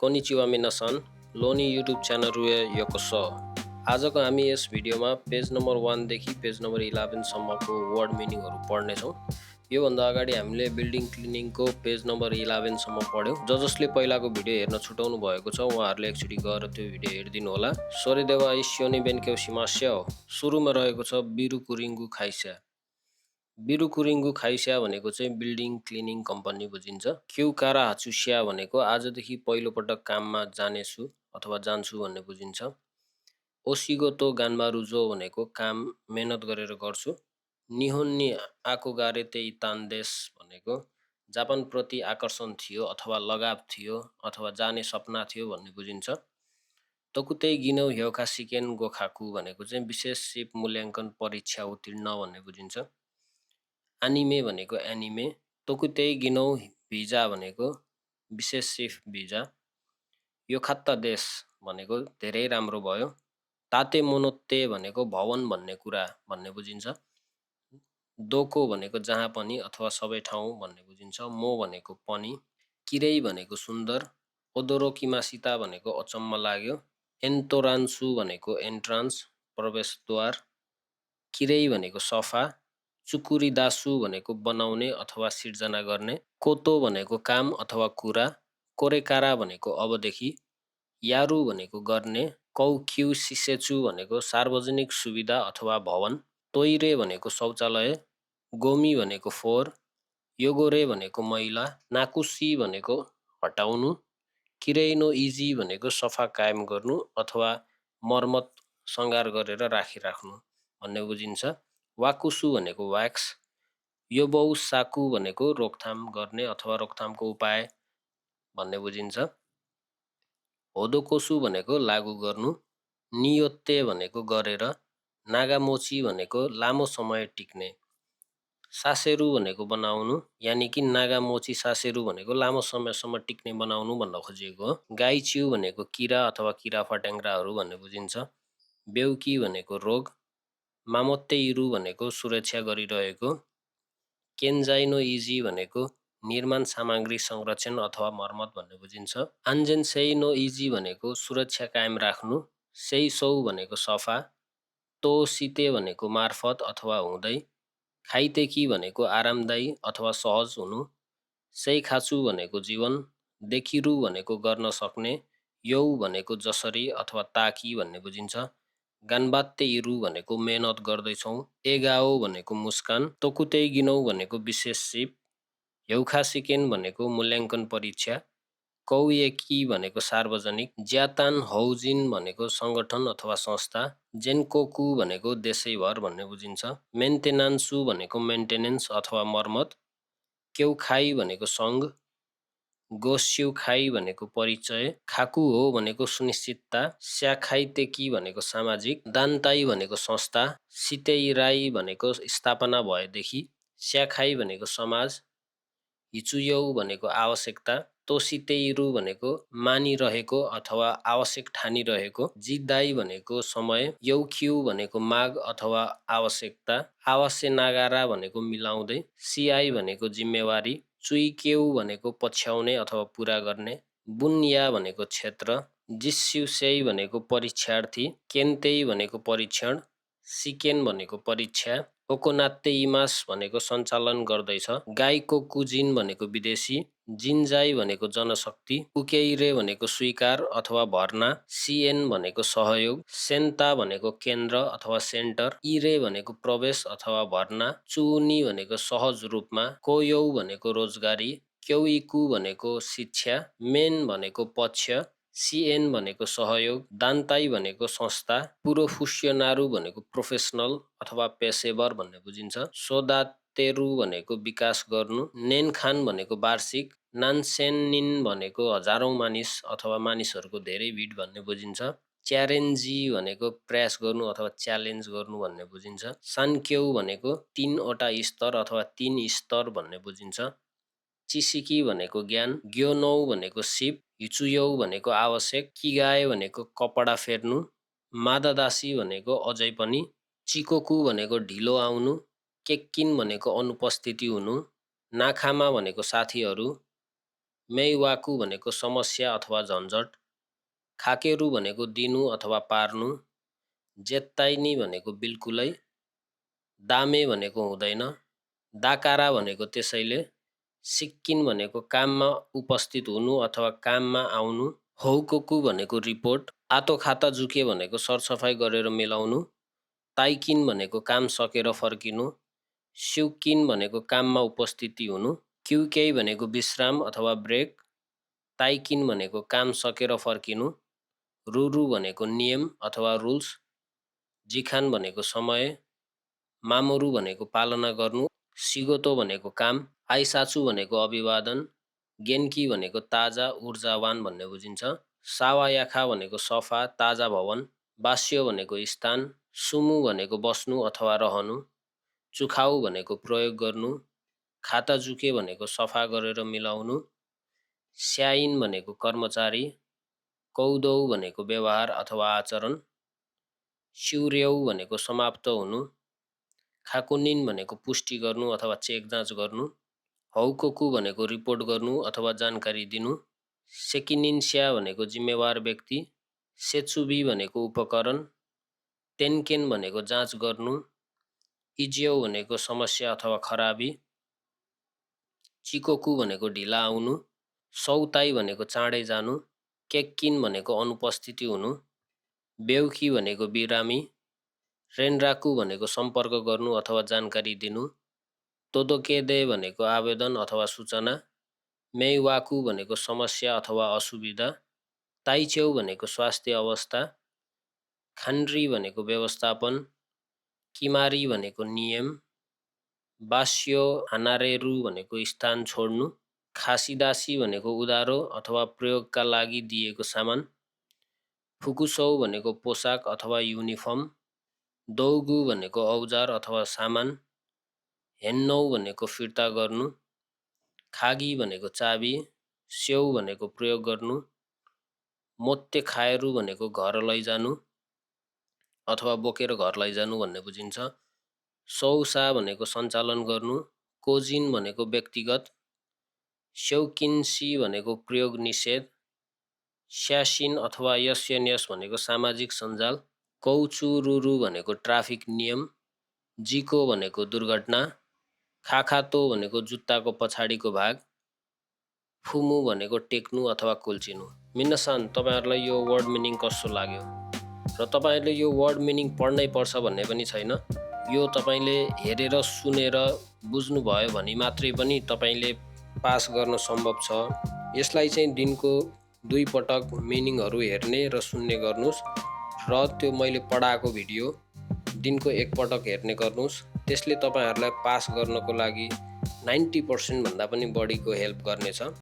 Konnichiwa मिनासन लोनी YouTube channel योकोसो। आजको हामी यस भिडियोमा पेज नम्बर 1 देखि पेज नम्बर 11 सम्मको वर्ड मिनिङहरू पढ्नेछौँ। योभन्दा अगाडि हामीले बिल्डिङ क्लिनिङको पेज नम्बर 11 सम्म पढ्यौँ। जसले पहिलाको भिडियो हेर्न छुटाउनु भएको छ उहाँहरूले एकचोटि गएर त्यो भिडियो हेरिदिनु होला। सोरेदेवा इस्योनी बेन्केउसिमास्या हो। सुरुमा रहेको छ बिरुकुरिङ्गु खाइस्या। बिरुकुरिङ्गु खाइस्या भनेको चाहिँ बिल्डिङ क्लिनिङ कम्पनी बुझिन्छ। क्युकारा हाचुस्या भनेको आजदेखि पहिलोपटक काममा जानेछु अथवा जान्छु भन्ने बुझिन्छ। ओसिगोतो गान्मारुजो भनेको काम मेहनत गरेर गर्छु। निहोन्नी आकोगारे तेई तान्देस भनेको जापानप्रति आकर्षण थियो अथवा लगाव थियो अथवा जाने सपना थियो भन्ने बुझिन्छ। तकुतै गिनौ ह्योका सिकेन गोखाकु भनेको चाहिँ विशेष सिप मूल्याङ्कन परीक्षा उत्तीर्ण भन्ने बुझिन्छ। एनिमे भनेको एनिमे। तकुतै गिनौ भिजा भनेको विशेष सिप भिजा। यो खत्ता देश भनेको धेरै राम्रो भयो। ताते मोनोत्ते भनेको भवन भन्ने कुरा भन्ने बुझिन्छ। दोको भनेको जहाँ पनि अथवा सबै ठाउँ भन्ने बुझिन्छ। मो भनेको पनि। किरै भनेको सुन्दर। ओदोरोकिमासिता भनेको अचम्म लाग्यो। एन्टोरान्सु भनेको एन्ट्रान्स प्रवेशद्वार। किरै भनेको सफा। चुकुरिदासु भनेको बनाउने अथवा सिर्जना गर्ने। कोतो भनेको काम अथवा कुरा। कोरेकारा भनेको अबदेखि। यारु भनेको गर्ने। कौक्यु सिसेचु भनेको सार्वजनिक सुविधा अथवा भवन। तोइरे भनेको शौचालय। गोमी भनेको फोहोर। योगोरे भनेको मैला। नाकुसी भनेको हटाउनु। किरेनो इजी भनेको सफा कायम गर्नु अथवा मर्मत सङ्घार गरेर राखिराख्नु भन्ने बुझिन्छ। वाकुसु भनेको व्याक्स। योबौ साकु भनेको रोकथाम गर्ने अथवा रोकथामको उपाय भन्ने बुझिन्छ। होदोकोसु भनेको लागू गर्नु। नियोत्ते भनेको गरेर। नागामोची भनेको लामो समय टिक्ने। सासेरु भनेको बनाउनु यानि कि नागामोची सासेरु भनेको लामो समयसम्म टिक्ने बनाउनु भन्न खोजिएको हो। गाइच्यु भनेको किरा अथवा किरा फट्याङ्ग्राहरू भन्ने बुझिन्छ। बेउकी भनेको रोग। मामोत्तेइरु भनेको सुरक्षा गरिरहेको। केन्जाइनो इजी भनेको निर्माण सामग्री संरक्षण अथवा मर्मत भन्ने बुझिन्छ। आन्जेन्सेइनो इजी भनेको सुरक्षा कायम राख्नु। सेइसौ भनेको सफा। तोसिते भनेको मार्फत अथवा हुँदै। खाइतेकी भनेको आरामदायी अथवा सहज हुनु। सेइखाचु भनेको जीवन। देखिरु भनेको गर्न सक्ने। यौ भनेको जसरी अथवा ताकि भन्ने बुझिन्छ। गान्बात्तेइरु भनेको मेहनत गर्दैछौँ। एगाओ भनेको मुस्कान। तोकुतै गिनौ भनेको विशेष सिप। ह्यौखासिकेन भनेको मूल्याङ्कन परीक्षा। कौयेकी भनेको सार्वजनिक। ज्यातान हौजिन भनेको सङ्गठन अथवा संस्था। जेन्कोकु भनेको देशैभर भन्ने बुझिन्छ। मेन्टेनान्सु भनेको मेन्टेनेन्स अथवा मर्मत। क्यौखाइ भनेको सङ्घ। गोस्युखाइ भनेको परिचय। खाकु हो भनेको सुनिश्चितता। स्याखाइतेकी भनेको सामाजिक। दान्ताइ भनेको संस्था। सितेइराई भनेको स्थापना भएदेखि। स्याखाइ भनेको समाज। हिचुयौ भनेको आवश्यकता। तोसितेइरु भनेको मानिरहेको अथवा आवश्यक ठानिरहेको। जिदाई भनेको समय। यौख्यु भनेको माग अथवा आवश्यकता। आवासे नागारा भनेको मिलाउँदै। सिआई भनेको जिम्मेवारी। चुइकेउ भनेको पछ्याउने अथवा पुरा गर्ने। बुन्या भनेको क्षेत्र। जिस्युसेई भनेको परीक्षार्थी। केन्तेई भनेको परीक्षण। सिकेन भनेको परीक्षा। ओकोनात्तेइमास भनेको सञ्चालन गर्दैछ। गाइकोकुजिन भनेको विदेशी। जिन्जाई भनेको जनशक्ति। उकेइरे भनेको स्वीकार अथवा भर्ना। सिएन भनेको सहयोग। सेन्ता भनेको केन्द्र अथवा सेन्टर। इरे भनेको प्रवेश अथवा भर्ना। चुनी भनेको सहज रूपमा। कोयौ भनेको रोजगारी। क्यौइकु भनेको शिक्षा। मेन भनेको पक्ष। सिएन भनेको सहयोग। दान्ताई भनेको संस्था। पुरोफुस्योनारु भनेको प्रोफेसनल अथवा पेसेवर भन्ने बुझिन्छ। सोदातेरु भनेको विकास गर्नु। नेनखान भनेको वार्षिक। नान्सेन्निन भनेको हजारौं मानिस अथवा मानिसहरूको धेरै भिड भन्ने बुझिन्छ। च्यारेन्जी भनेको प्रयास गर्नु अथवा च्यालेन्ज गर्नु भन्ने बुझिन्छ। सान्क्यौ भनेको 3 वटा स्तर अथवा 3 स्तर भन्ने बुझिन्छ। चिसिकी भनेको ज्ञान। ग्योनौ भनेको सिप। हिचुयौ भनेको आवश्यक। किगाए भनेको कपडा फेर्नु। मादादासी भनेको अझै पनि। चिकोकु भनेको ढिलो आउनु। केक्किन भनेको अनुपस्थिति हुनु। नाखामा भनेको साथीहरू। मेइवाकु भनेको समस्या अथवा झन्झट, खाकेरु भनेको दिनु अथवा पार्नु, जेत्ताइनी भनेको बिल्कुलै, दामे भनेको हुँदैन, दाकारा भनेको त्यसैले, सिक्किन भनेको काममा उपस्थित हुनु अथवा काममा आउनु, हौकोकु भनेको रिपोर्ट, आतो खाता जुके भनेको सरसफाइ गरेर मिलाउनु, ताइकिन भनेको काम सकेर फर्किनु, स्युकिन भनेको काममा उपस्थिति हुनु, क्युकेई भनेको विश्राम अथवा ब्रेक, ताइकिन भनेको काम सकेर फर्किनु, रुरु भनेको नियम अथवा रुल्स, जिखान भनेको समय, मामोरु भनेको पालना गर्नु, सिगोतो भनेको काम, आइसाचु भनेको अभिवादन, गेन्की भनेको ताजा ऊर्जावान भन्ने बुझिन्छ, सावायाखा भनेको सफा ताजा भवन, बास्यो भनेको स्थान, सुमु भनेको बस्नु अथवा रहनु, चुखाउ भनेको प्रयोग गर्नु, खाताजुके भनेको सफा गरेर मिलाउनु, स्याइन भनेको कर्मचारी, कौदौ भनेको व्यवहार अथवा आचरण, स्युर्यौ भनेको समाप्त हुनु, खाकुनिन भनेको पुष्टि गर्नु अथवा चेक जाँच गर्नु, हौकोकु भनेको रिपोर्ट गर्नु अथवा जानकारी दिनु, सेकिनिन्स्या भनेको जिम्मेवार व्यक्ति, सेचुबी भनेको उपकरण, तेन्केन भनेको जाँच गर्नु, इज्यौ भनेको समस्या अथवा खराबी, चिकोकु भनेको ढिला आउनु, सौताई भनेको चाँडै जानु, केक्किन भनेको अनुपस्थिति हुनु, बेउकी भनेको बिरामी, रेनराकु भनेको सम्पर्क गर्नु अथवा जानकारी दिनु, तोदोकेदे भनेको आवेदन अथवा सूचना, मेइवाकु भनेको समस्या अथवा असुविधा, ताइचेउ भनेको स्वास्थ्य अवस्था, खान्ड्री भनेको व्यवस्थापन, किमारी भनेको नियम, बास्यो हानारेरु भनेको स्थान छोड्नु, खासिदासी भनेको उधारो अथवा प्रयोगका लागि दिएको सामान, फुकुसौ भनेको पोसाक अथवा युनिफर्म, दौगु भनेको औजार अथवा सामान, हेन्नौ भनेको फिर्ता गर्नु, खागी भनेको चाबी, स्यौ भनेको प्रयोग गर्नु, मोत्ते खायरु भनेको घर लैजानु अथवा बोकेर घर लैजानु भन्ने बुझिन्छ, सौसा भनेको सञ्चालन गर्नु, कोजिन भनेको व्यक्तिगत, स्यौकिन्सी भनेको प्रयोग निषेध, स्यासिन अथवा यस्यन्यस भनेको सामाजिक सञ्जाल, कौचुरुरु भनेको ट्राफिक नियम, जिको भनेको दुर्घटना, खाखातो भनेको जुत्ताको पछाडिको भाग, फुमु भनेको टेक्नु अथवा कुल्चिनु। मिन्नसान तपाईहरुलाई यो वर्ड मिनिङ कस्तो लाग्यो र तपाईहरुले यो वर्ड मिनिङ पढ्नै पर्छ भन्ने पनि छैन। यो तपाईले हेरेर सुनेर बुझ्नु भयो भने मात्रै पनि तपाईले पास गर्न सम्भव छ। यसलाई चाहिँ दिनको 2 पटक मिनिङहरु हेर्ने र सुन्ने गर्नुस् र त्यो मैले पढाएको भिडियो दिनको 1 पटक हेर्ने गर्नुस्। त्यसले तपाईहरुलाई पास गर्नको लागि 90% भन्दा पनि बढीको हेल्प गर्नेछ।